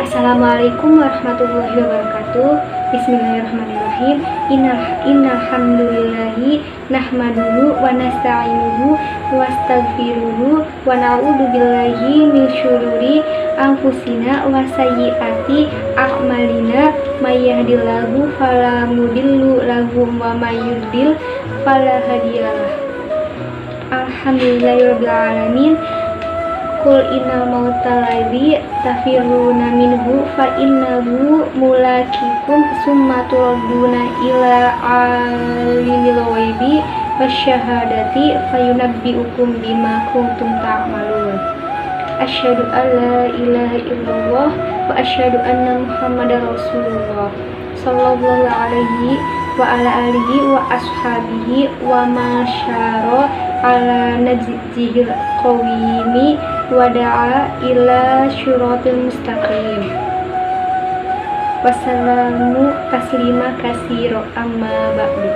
Assalamualaikum warahmatullahi wabarakatuh. Bismillahirrahmanirrahim. Innal hamdalillahi nahmaduhu wa nasta'inuhu wastaghfiruhu wa na'udzu billahi min syururi anfusina wa sayyiati a'malina may yahdihillahu fala mudilla lahu wa may yudlil fala hadiyalah. Alhamdulillahirabbil alamin. Qul innal mauta ladzi tafirruna minhu fa innahu mulaqikum summa turadduna ila alimil ghaibi wasyahadati fayunabbiukum bima kuntum ta'malun. Asyhadu an la ilaha illallah wa asyhadu anna muhammadar rasulullah sallallahu alaihi wa ala alihi wa ashabihi wa masyara ala najzihil qawimi wa da'a ila syuratil mustaqim. Wassalamu taslima katsiro amma ba'du.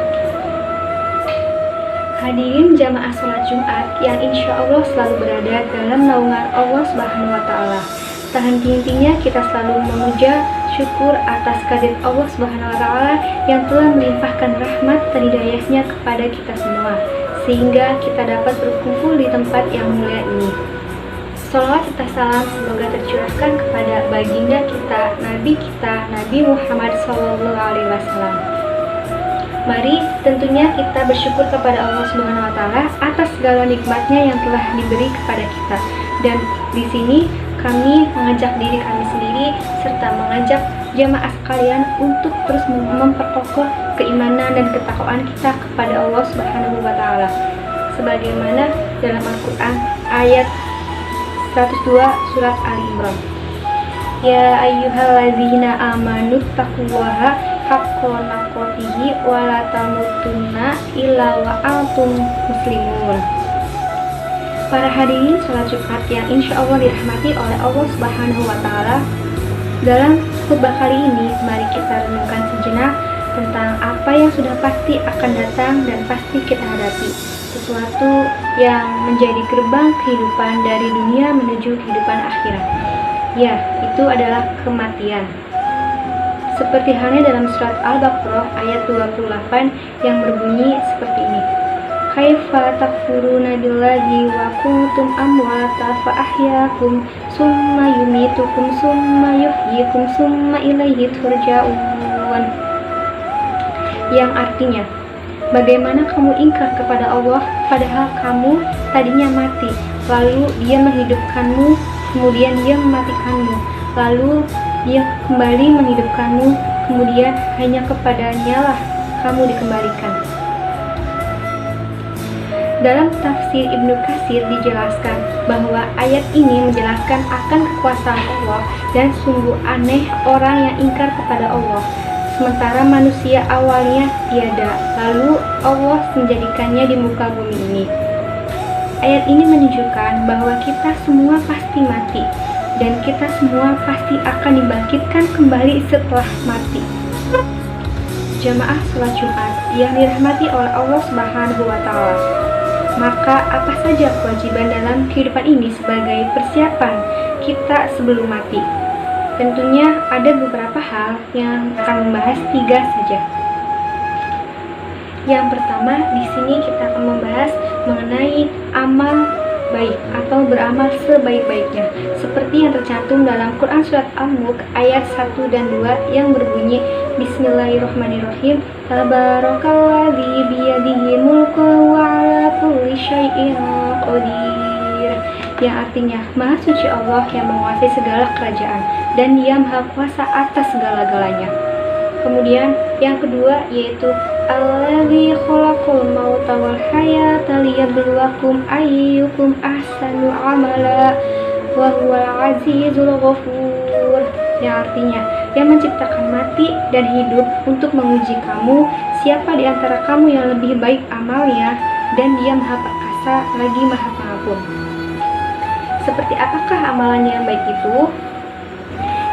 Hadirin jamaah salat Jumat yang insya Allah selalu berada dalam naungan Allah Subhanahu wa Ta'ala. Tak henti-hentinya kita selalu memuja syukur atas kehadirat Allah Subhanahu wa Ta'ala yang telah melimpahkan rahmat dan hidayahnya kepada kita semua, sehingga kita dapat berkumpul di tempat yang mulia ini. Salawat serta salam semoga tercurahkan kepada baginda kita, Nabi Muhammad SAW. Mari tentunya kita bersyukur kepada Allah Subhanahu wa Ta'ala atas segala nikmatnya yang telah diberi kepada kita. Dan di sini kami mengajak diri kami sendiri serta mengajak jamaah sekalian untuk terus memperkokoh keimanan dan ketakwaan kita kepada Allah Subhanahu wa Ta'ala. Sebagaimana dalam Al-Qur'an ayat 102 surat Ali Imran. Ya ayyuhalladzina amanu taqullaha haqqa tuqatih wa la tamutunna illa wa antum muslimun. Para hadirin salat Jumat yang insya Allah dirahmati oleh Allah Subhanahu wa Ta'ala, dalam khutbah kali ini mari kita renungkan sejenak tentang apa yang sudah pasti akan datang dan pasti kita hadapi, sesuatu yang menjadi gerbang kehidupan dari dunia menuju kehidupan akhirat. Ya, itu adalah kematian. Seperti halnya dalam surat Al-Baqarah ayat 28 yang berbunyi seperti ini. Kaifa takfuruna billahi wa kuntum amwata fa ahyaakum summa yumitukum summa yuhyikum summa ilaihi turja'un. Yang artinya, bagaimana kamu ingkar kepada Allah padahal kamu tadinya mati, lalu Dia menghidupkanmu, kemudian Dia mematikanmu, lalu Dia kembali menghidupkanmu, kemudian hanya kepadanya lah kamu dikembalikan. Dalam tafsir Ibnu Katsir dijelaskan bahwa ayat ini menjelaskan akan kekuasaan Allah dan sungguh aneh orang yang ingkar kepada Allah. Sementara manusia awalnya tiada, lalu Allah menjadikannya di muka bumi ini. Ayat ini menunjukkan bahwa kita semua pasti mati, dan kita semua pasti akan dibangkitkan kembali setelah mati. Jamaah salat Jumat yang dirahmati oleh Allah Subhanahu wa Ta'ala, maka apa saja kewajiban dalam kehidupan ini sebagai persiapan kita sebelum mati? Tentunya ada beberapa hal yang akan membahas 3 saja. Yang pertama, di sini kita akan membahas mengenai amal baik atau beramal sebaik-baiknya, seperti yang tercantum dalam Quran surat Al-Mulk ayat 1 dan 2 yang berbunyi Bismillahirrahmanirrahim. Tabarakalladzi biyadihi mulku wa ala kulli syai'in qadir. Yang artinya, Maha Suci Allah yang menguasai segala kerajaan dan Dia Maha Kuasa atas segala-galanya. Kemudian yang kedua yaitu Alladzi khalaqal mauta wal hayata liyabluwakum ayyukum ahsanu amala wa huwal azizul ghafur. yang artinya yang menciptakan mati dan hidup untuk menguji kamu, siapa di antara kamu yang lebih baik amalnya, dan Dia Maha Perkasa lagi Maha Pengampun. Seperti apakah amalannya yang baik itu?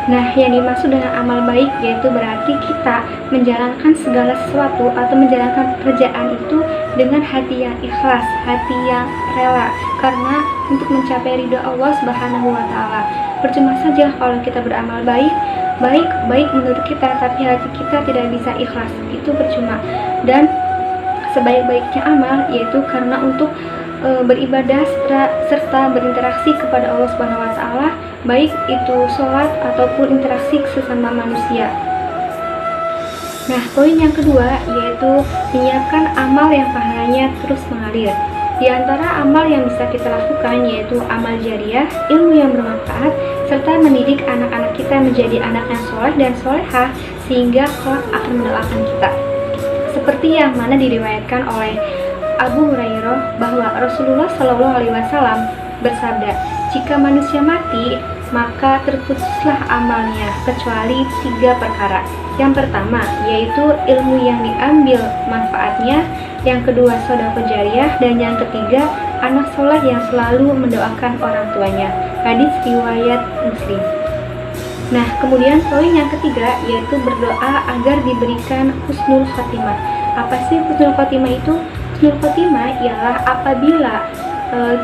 Nah, yang dimaksud dengan amal baik yaitu berarti kita menjalankan segala sesuatu atau menjalankan pekerjaan itu dengan hati yang ikhlas, hati yang rela, karena untuk mencapai ridha Allah Subhanahu wa Ta'ala. Percuma saja kalau kita beramal baik menurut kita, tapi hati kita tidak bisa ikhlas, itu percuma. Dan sebaik-baiknya amal yaitu karena untuk beribadah serta berinteraksi kepada Allah Subhanahu wa Ta'ala, baik itu sholat ataupun interaksi sesama manusia. Nah, poin yang kedua yaitu menyiapkan amal yang pahalanya terus mengalir. Di antara amal yang bisa kita lakukan yaitu amal jariah, ilmu yang bermanfaat, serta mendidik anak-anak kita menjadi anak yang soleh dan solehah sehingga kelak akan mendoakan kita. Seperti yang mana diriwayatkan oleh Abu Hurairah bahwa Rasulullah Shallallahu Alaihi Wasallam bersabda, jika manusia mati maka terputuslah amalnya kecuali 3 perkara. Yang pertama yaitu ilmu yang diambil manfaatnya, yang kedua sedekah jariah, dan yang ketiga anak soleh yang selalu mendoakan orang tuanya. Hadis riwayat Muslim. Nah, kemudian poin yang ketiga yaitu berdoa agar diberikan husnul khotimah. Apa sih husnul khotimah itu? Husnul khotimah ialah apabila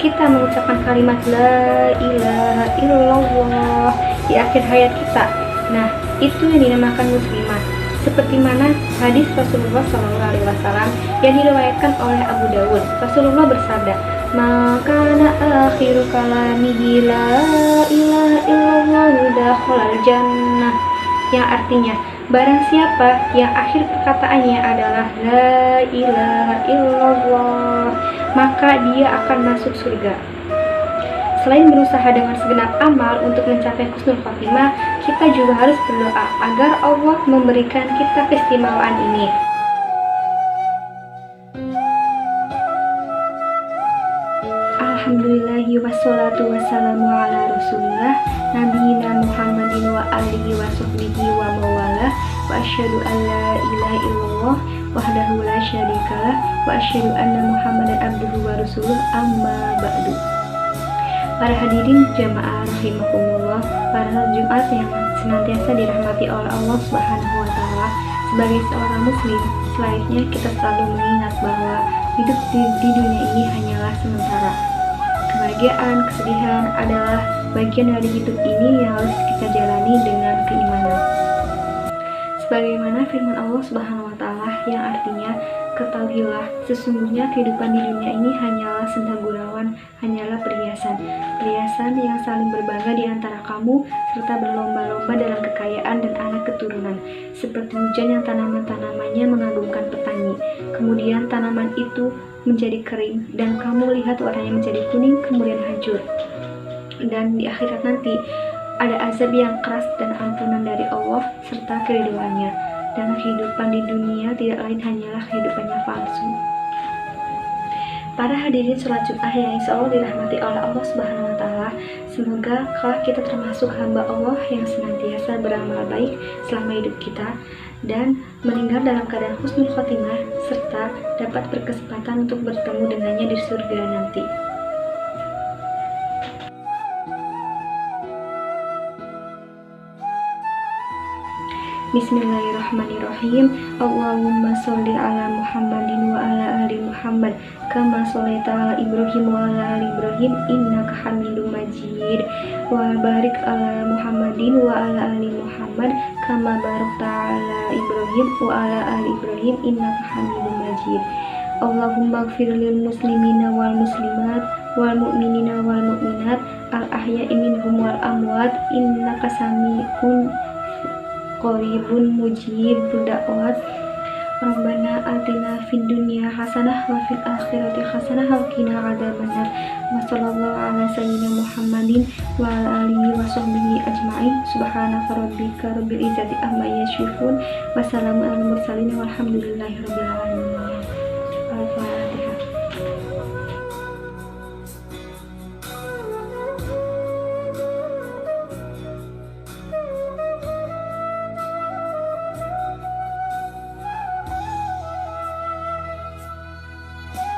kita mengucapkan kalimat la ilaha illallah di akhir hayat kita. Nah, itu yang dinamakan muslimah. Seperti mana hadis Rasulullah SAW yang diriwayatkan oleh Abu Dawud. Rasulullah bersabda, maka akhiru kalamihi la ilaha illallah dakhalal jannah, yang artinya barang siapa yang akhir perkataannya adalah la ilaha illallah, maka dia akan masuk surga. Selain berusaha dengan segenap amal untuk mencapai husnul khotimah, kita juga harus berdoa agar Allah memberikan kita keistimewaan ini. Alhamdulillahi wassalatu wassalamu ala rasulillah nabiyina Muhammadin wa alihi wa sahbihi wa mawalah, wa asyhadu an la ilaha illallah wahdahu la syarikalah, wa asyhadu anna Muhammadan abduhu wa rasuluh, amma ba'du. Para hadirin jamaah rahimakumullah, para Jumat yang senantiasa dirahmati oleh Allah Subhanahu wa Ta'ala, sebagai seorang muslim, selayaknya kita selalu mengingat bahwa hidup di dunia ini hanyalah sementara. Kebahagiaan, kesedihan adalah bagian dari hidup ini yang harus kita jalani dengan keimanan. Sebagaimana firman Allah Subhanahu wa Ta'ala yang artinya, ketahuilah sesungguhnya kehidupan di dunia ini hanyalah senda gurauan, hanyalah perhiasan yang saling berbangga di antara kamu, serta berlomba-lomba dalam kekayaan dan anak keturunan, seperti hujan yang tanaman-tanamannya mengagumkan petani. Kemudian tanaman itu menjadi kering dan kamu lihat warnanya menjadi kuning kemudian hancur. Dan di akhirat nanti ada azab yang keras dan ampunan dari Allah serta keriduannya. Dan kehidupan di dunia tidak lain hanyalah kehidupan yang palsu. Para hadirin sholat Jumat yang insya Allah dirahmati oleh Allah Subhanahu wa Ta'ala, semoga kelak kita termasuk hamba Allah yang senantiasa beramal baik selama hidup kita dan meninggal dalam keadaan husnul khotimah serta dapat berkesempatan untuk bertemu dengannya di surga nanti. Bismillahirrahmanirrahim. Allahumma sholli ala Muhammadin wa ala ali Muhammad kama sholaita ala Ibrahim wa ala ali Ibrahim innaka Hamidum Majid, wa barik ala Muhammadin wa ala ali Muhammad kama barakta ala Ibrahim wa ala ali Ibrahim innaka Hamidum Majid. Allahumma ighfir lil muslimina wal muslimat wal mu'minina wal mu'minat al ahya'i minhum wal amwat innaka sami'un qaribun mujibud da'wat. Rabbana atina fid dunya hasanah wa fil akhirati hasanah wa qina adzabannar. Wa sallallahu ala sayyidina Muhammadin wa ala alihi wa sahbihi ajma'in. Subhanaka rabbika rabbil izzati amma yasifun wa salamun alal mursalin walhamdulillahi rabbil